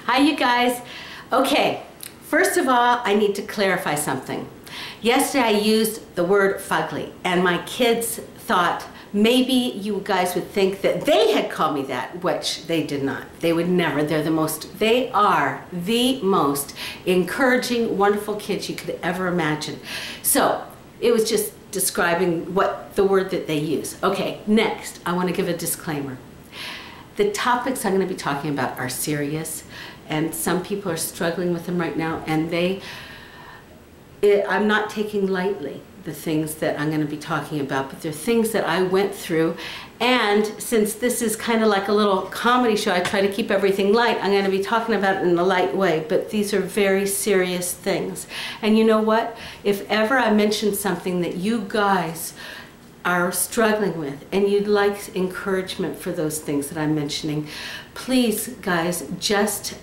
Hi, you guys. Okay, first of all, I need to clarify something. Yesterday I used the word fugly, and my kids thought maybe you guys would think that they had called me that, which they did not. They would never. They are the most encouraging, wonderful kids you could ever imagine. So it was just describing what the word that they use. Okay, next, I want to give a disclaimer. The topics I'm going to be talking about are serious, and some people are struggling with them right now, and I'm not taking lightly the things that I'm going to be talking about, but they're things that I went through, and since this is kind of like a little comedy show, I try to keep everything light. I'm going to be talking about it in a light way, but these are very serious things. And you know what? If ever I mention something that you guys are struggling with and you'd like encouragement for those things that I'm mentioning, please guys, just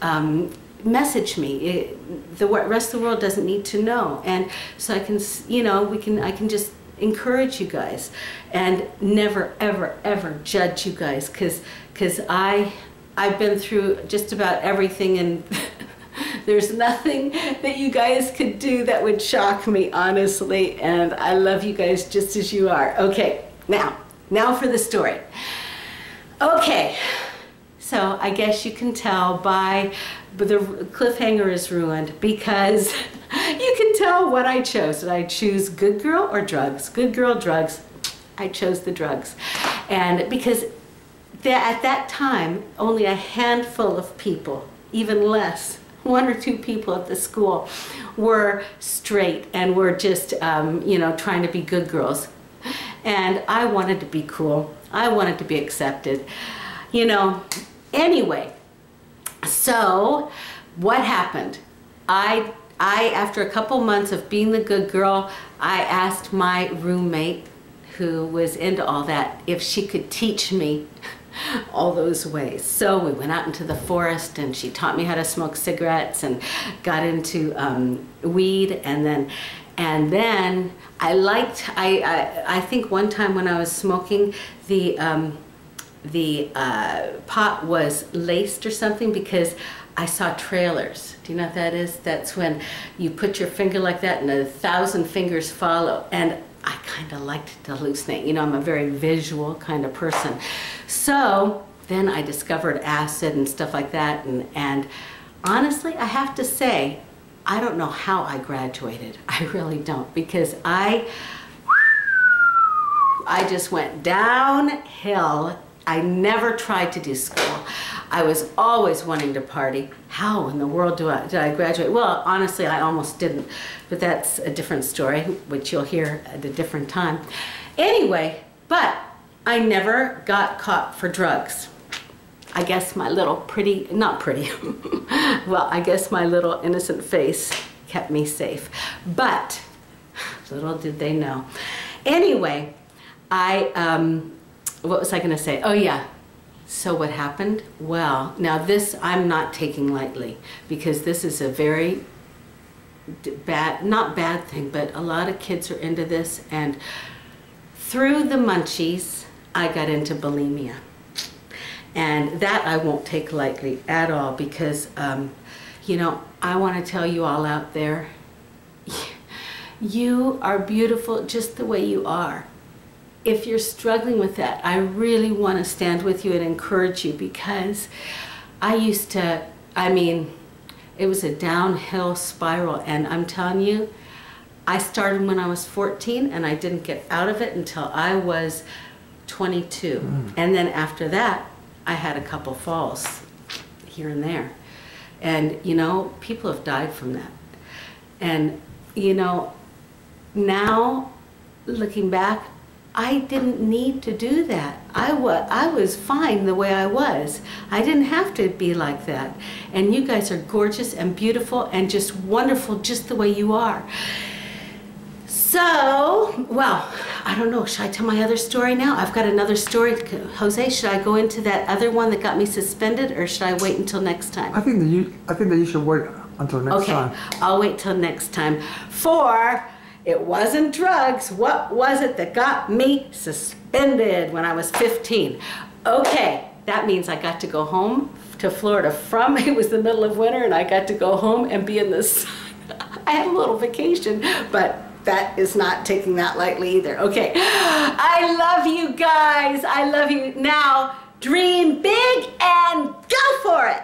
message me. The rest of the world doesn't need to know, and so I can, you know, I can just encourage you guys and never ever ever judge you guys, because I've been through just about everything, and there's nothing that you guys could do that would shock me, honestly, and I love you guys just as you are. Okay, now for the story. Okay, so I guess you can tell by the cliffhanger is ruined, because you can tell what I chose. Did I choose good girl or drugs? Good girl, drugs. I chose the drugs. And because at that time, only a handful of people, even less, 1 or 2 people at the school were straight and were just, you know, trying to be good girls. And I wanted to be cool. I wanted to be accepted. You know, anyway, so what happened? I after a couple months of being the good girl, I asked my roommate, who was into all that, if she could teach me all those ways. So we went out into the forest, and she taught me how to smoke cigarettes and got into weed, and then I think one time when I was smoking, the pot was laced or something, because I saw trailers. Do you know what that is? That's when you put your finger like that and 1,000 fingers follow. And I kind of liked to hallucinate. You know, I'm a very visual kind of person. So then I discovered acid and stuff like that. And honestly, I have to say, I don't know how I graduated. I really don't, because I just went downhill. I never tried to do school. I was always wanting to party. How in the world did I graduate? Well, honestly, I almost didn't, but that's a different story, which you'll hear at a different time. Anyway, but I never got caught for drugs. I guess my little pretty, not pretty, well, I guess my little innocent face kept me safe. But little did they know. Anyway, what was I going to say? Oh yeah. So what happened? Well, now this I'm not taking lightly, because this is a very bad, not bad thing, but a lot of kids are into this, and through the munchies, I got into bulimia. And that I won't take lightly at all, because, you know, I want to tell you all out there, you are beautiful just the way you are. If you're struggling with that, I really want to stand with you and encourage you, because I used to, I mean, it was a downhill spiral, and I'm telling you, I started when I was 14 and I didn't get out of it until I was 22. And then after that, I had a couple falls here and there. And, you know, people have died from that. And, you know, now, looking back, I didn't need to do that. I was fine the way I was. I didn't have to be like that. And you guys are gorgeous and beautiful and just wonderful just the way you are. So, well, I don't know. Should I tell my other story now? I've got another story. Jose, should I go into that other one that got me suspended, or should I wait until next time? I think that you should wait until next time. Okay, I'll wait till next time. For it wasn't drugs. What was it that got me suspended when I was 15? Okay, that means I got to go home to Florida from, it was the middle of winter, and I got to go home and be in the sun. I had a little vacation, but that is not taking that lightly either. Okay, I love you guys. I love you. Now, dream big and go for it.